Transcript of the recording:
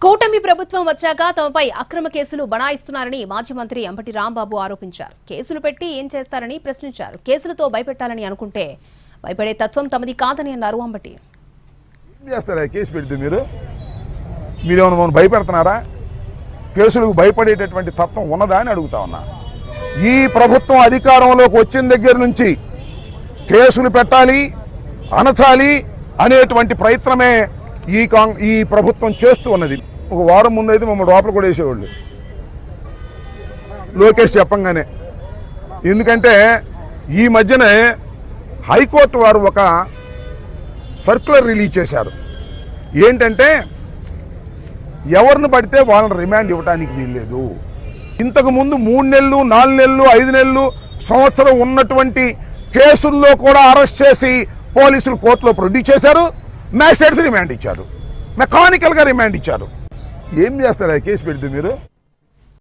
కూటమి ప్రభుత్వం వచ్చాక తమపై అక్రమ కేసులు బనాయిస్తున్నారని మాజీ మంత్రి అంబటి రాంబాబు ఆరోపించారు. కేసులు పెట్టి ఏం చేస్తారని ప్రశ్నించారు. కేసులతో భయపెట్టాలని అనుకుంటే భయపడే తత్వం తమది కాదని అన్నారు అంబటి. కేసు పెడితే మీరేమన్నా భయపెడుతున్నారా? కేసులకు భయపడేటటువంటి తత్వం ఉన్నదా అని అడుగుతా ఉన్నా. ఈ ప్రభుత్వం అధికారంలోకి వచ్చిన దగ్గర నుంచి కేసులు పెట్టాలి, అణచాలి అనేటువంటి ప్రయత్నమే ఈ ప్రభుత్వం చేస్తూ ఉన్నది. ఒక వారం ముందు అయితే మమ్మల్ని లోపల కూడా వేసేవాళ్ళు లోకేష్ చెప్పంగానే. ఎందుకంటే ఈ మధ్యనే హైకోర్టు వారు ఒక సర్క్యులర్ రిలీజ్ చేశారు. ఏంటంటే ఎవరిని పడితే వాళ్ళని రిమాండ్ ఇవ్వడానికి వీల్లేదు. ఇంతకు ముందు 3 నెలలు 4 నెలలు 5 నెలలు సంవత్సరం ఉన్నటువంటి కేసుల్లో కూడా అరెస్ట్ చేసి పోలీసులు కోర్టులో ప్రొడ్యూస్ చేశారు. మ్యాజిస్ట్రేట్స్ రిమాండ్ ఇచ్చారు, మెకానికల్గా రిమాండ్ ఇచ్చారు. ఏం చేస్తారు కేసు పెడితే మీరు?